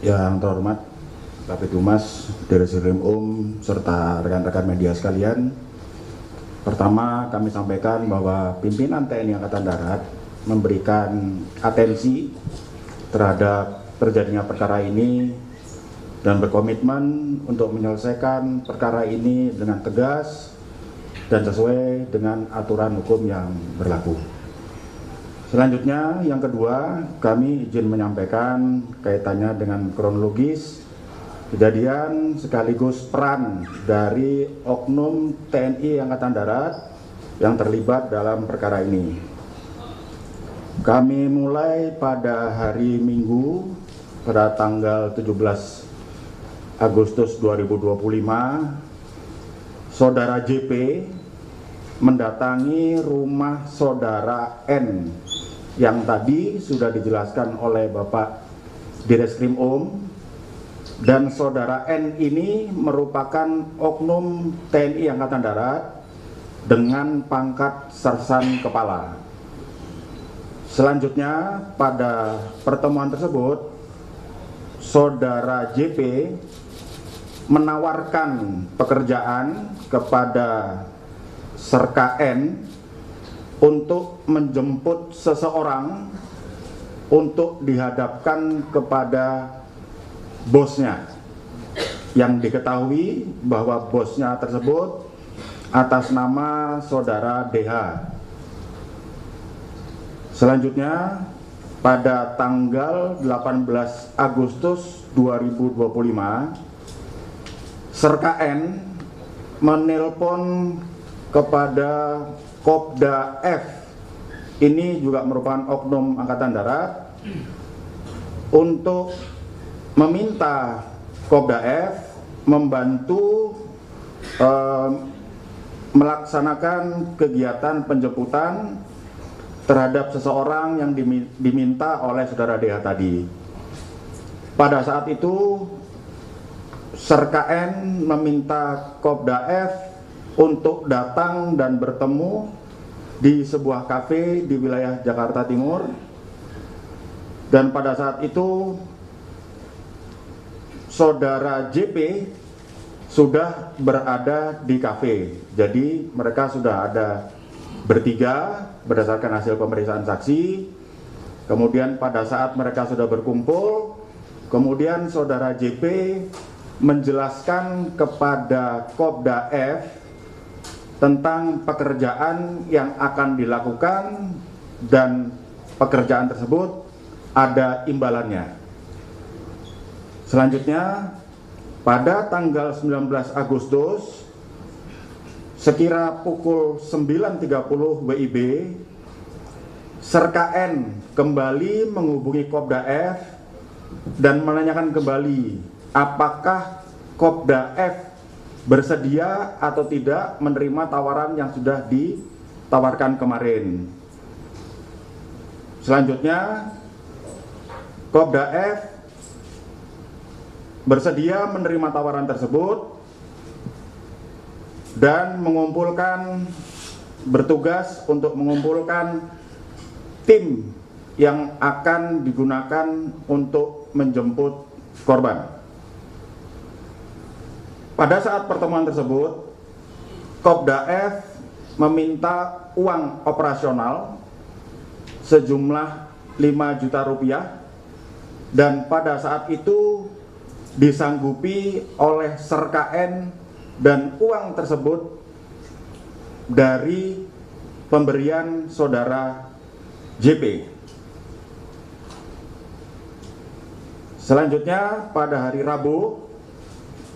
Yang terhormat Kabid Humas, Direskrim serta rekan-rekan media sekalian. Pertama, kami sampaikan bahwa pimpinan TNI Angkatan Darat memberikan atensi terhadap terjadinya perkara ini dan berkomitmen untuk menyelesaikan perkara ini dengan tegas dan sesuai dengan aturan hukum yang berlaku. Selanjutnya, yang kedua, kami izin menyampaikan kaitannya dengan kronologis kejadian sekaligus peran dari oknum TNI Angkatan Darat yang terlibat dalam perkara ini. Kami mulai pada hari Minggu pada tanggal 17 Agustus 2025, Saudara JP mendatangi rumah Saudara N yang tadi sudah dijelaskan oleh Bapak Direskrim dan Saudara N ini merupakan oknum TNI Angkatan Darat dengan pangkat Sersan Kepala. Selanjutnya, pada pertemuan tersebut, Saudara JP menawarkan pekerjaan kepada Serka N untuk menjemput seseorang untuk dihadapkan kepada bosnya, yang diketahui bahwa bosnya tersebut atas nama Saudara DH. Selanjutnya, pada tanggal 18 Agustus 2025, Serka N menelpon kepada Kopda F, ini juga merupakan oknum Angkatan Darat, untuk meminta Kopda F membantu melaksanakan kegiatan penjemputan terhadap seseorang yang diminta oleh Saudara DH tadi. Pada saat itu, Serka N meminta Kopda F untuk datang dan bertemu di sebuah kafe di wilayah Jakarta Timur, dan pada saat itu Saudara JP sudah berada di kafe. Jadi mereka sudah ada bertiga berdasarkan hasil pemeriksaan saksi. Kemudian pada saat mereka sudah berkumpul, kemudian Saudara JP menjelaskan kepada Kopda F tentang pekerjaan yang akan dilakukan, dan pekerjaan tersebut ada imbalannya. Selanjutnya, pada tanggal 19 Agustus sekira pukul 9.30 WIB, Serka N kembali menghubungi Kopda F dan menanyakan kembali apakah Kopda F bersedia atau tidak menerima tawaran yang sudah ditawarkan kemarin. Selanjutnya, Kopda F bersedia menerima tawaran tersebut dan bertugas untuk mengumpulkan tim yang akan digunakan untuk menjemput korban. Pada saat pertemuan tersebut, Kopda F meminta uang operasional sejumlah 5 juta rupiah, dan pada saat itu disanggupi oleh Serka N, dan uang tersebut dari pemberian Saudara JP. Selanjutnya, pada hari Rabu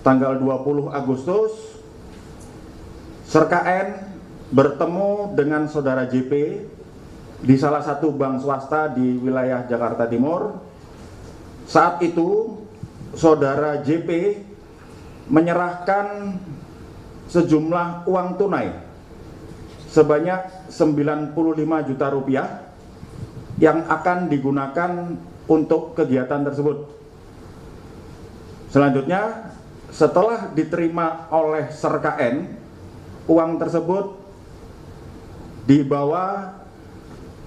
tanggal 20 Agustus, Serka N bertemu dengan Saudara JP di salah satu bank swasta di wilayah Jakarta Timur. Saat itu, Saudara JP menyerahkan sejumlah uang tunai sebanyak 95 juta rupiah yang akan digunakan untuk kegiatan tersebut. Selanjutnya, setelah diterima oleh Serka N, uang tersebut dibawa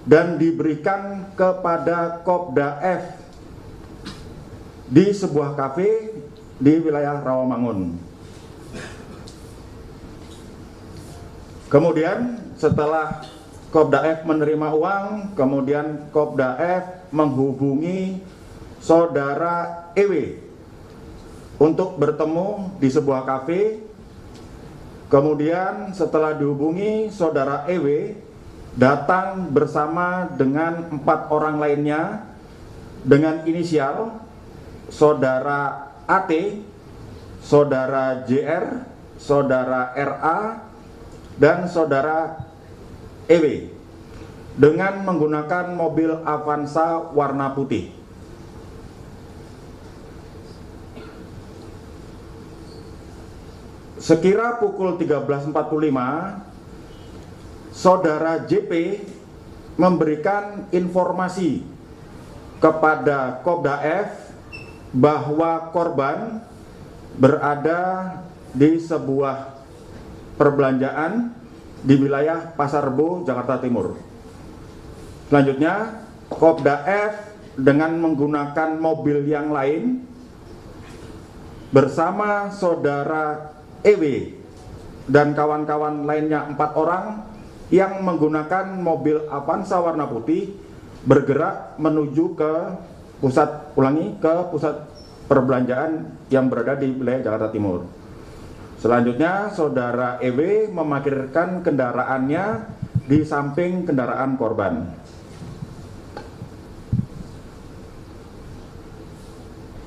dan diberikan kepada Kopda F di sebuah kafe di wilayah Rawamangun. Kemudian setelah Kopda F menerima uang, kemudian Kopda F menghubungi saudara EW untuk bertemu di sebuah kafe. Kemudian setelah dihubungi, saudara EW datang bersama dengan 4 orang lainnya dengan inisial saudara AT, saudara JR, saudara RA, dan saudara EW dengan menggunakan mobil Avanza warna putih. Sekira pukul 13.45, saudara JP memberikan informasi kepada Kopda F bahwa korban berada di sebuah perbelanjaan di wilayah Pasar Rebo, Jakarta Timur. Selanjutnya, Kopda F dengan menggunakan mobil yang lain bersama saudara EW dan kawan-kawan lainnya 4 orang yang menggunakan mobil Avanza warna putih bergerak menuju ke pusat perbelanjaan yang berada di wilayah Jakarta Timur. Selanjutnya, saudara EW memarkirkan kendaraannya di samping kendaraan korban.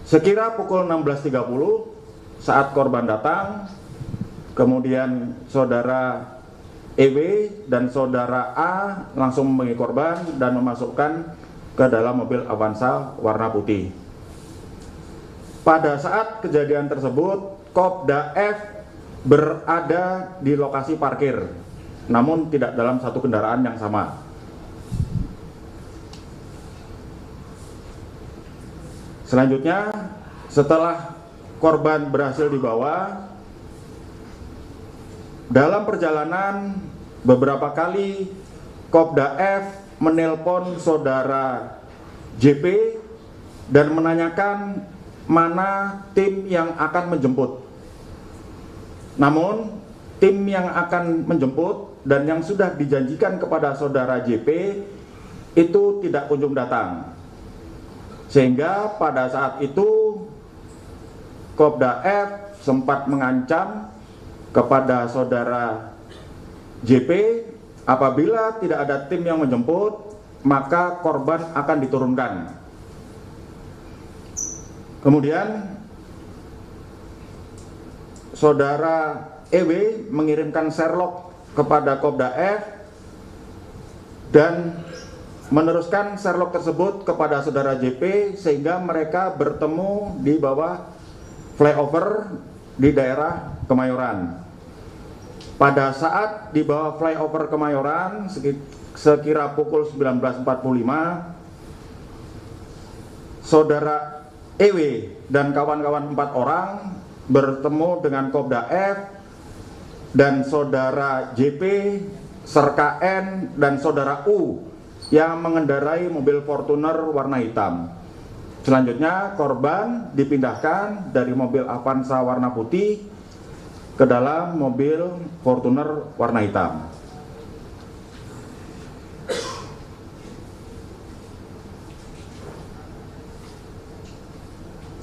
Sekira pukul 16.30 saat korban datang, kemudian saudara EW dan saudara A langsung memenuhi korban dan memasukkan ke dalam mobil Avanza warna putih. Pada saat kejadian tersebut, Kopda F berada di lokasi parkir, namun tidak dalam satu kendaraan yang sama. Selanjutnya, setelah korban berhasil dibawa, dalam perjalanan beberapa kali Kopda F menelpon saudara JP dan menanyakan mana tim yang akan menjemput. Namun, tim yang akan menjemput dan yang sudah dijanjikan kepada saudara JP itu tidak kunjung datang. Sehingga pada saat itu Kopda F sempat mengancam kepada saudara JP, apabila tidak ada tim yang menjemput, maka korban akan diturunkan. Kemudian saudara EW mengirimkan Sherlock kepada Kopda F dan meneruskan Sherlock tersebut kepada saudara JP sehingga mereka bertemu di bawah flyover di daerah Kemayoran. Pada saat di bawah flyover Kemayoran sekira pukul 19.45, saudara EW dan kawan-kawan 4 orang bertemu dengan Kopda F dan saudara JP, serka N dan saudara U yang mengendarai mobil Fortuner warna hitam. Selanjutnya korban dipindahkan dari mobil Avanza warna putih ke dalam mobil Fortuner warna hitam.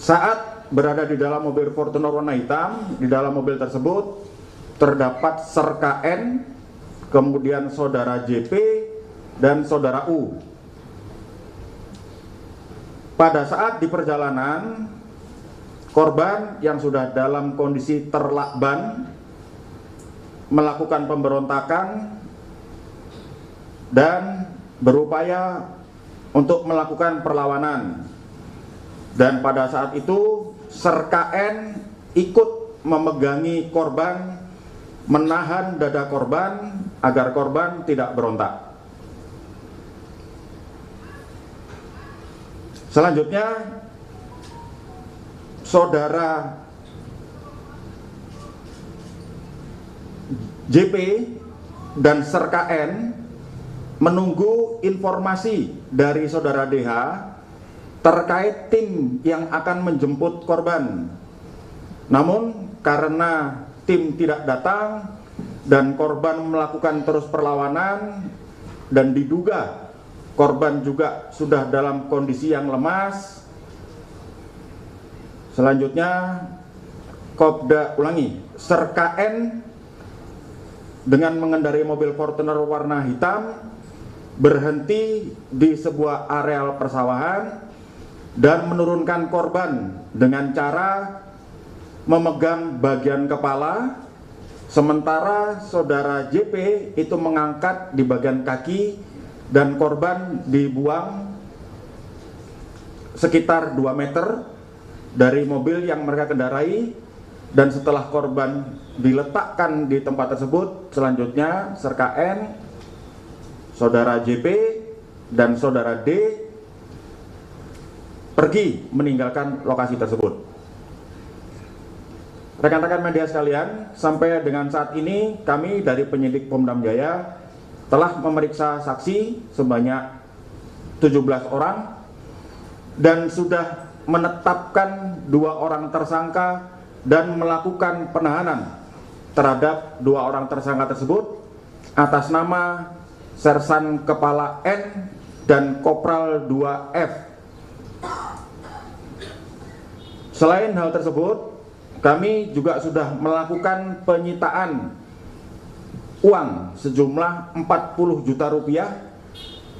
Saat berada di dalam mobil Fortuner warna hitam, di dalam mobil tersebut terdapat serka N, kemudian saudara JP dan saudara U. Pada saat di perjalanan, korban yang sudah dalam kondisi terlakban melakukan pemberontakan dan berupaya untuk melakukan perlawanan. Dan pada saat itu serka N ikut memegangi korban, menahan dada korban agar korban tidak berontak. Selanjutnya, saudara JP dan serka N menunggu informasi dari saudara DH terkait tim yang akan menjemput korban. Namun karena tim tidak datang dan korban melakukan terus perlawanan dan diduga korban juga sudah dalam kondisi yang lemas, selanjutnya Serka N dengan mengendarai mobil Fortuner warna hitam berhenti di sebuah areal persawahan dan menurunkan korban dengan cara memegang bagian kepala, sementara saudara JP itu mengangkat di bagian kaki dan korban dibuang sekitar 2 meter dari mobil yang mereka kendarai. Dan setelah korban diletakkan di tempat tersebut, selanjutnya Serka N, saudara JP, dan saudara D pergi meninggalkan lokasi tersebut. Rekan-rekan media sekalian, sampai dengan saat ini kami dari penyidik Polda Jaya telah memeriksa saksi sebanyak 17 orang dan sudah menetapkan 2 orang tersangka dan melakukan penahanan terhadap 2 orang tersangka tersebut atas nama Sersan Kepala N dan Kopral 2F. Selain hal tersebut, kami juga sudah melakukan penyitaan uang sejumlah 40 juta rupiah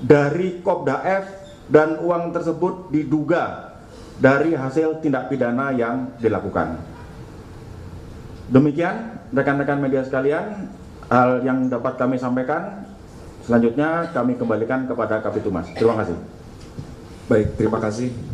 dari Kopda F, dan uang tersebut diduga dari hasil tindak pidana yang dilakukan. Demikian rekan-rekan media sekalian hal yang dapat kami sampaikan. Selanjutnya kami kembalikan kepada Kapitumas. Terima kasih. Baik, terima kasih.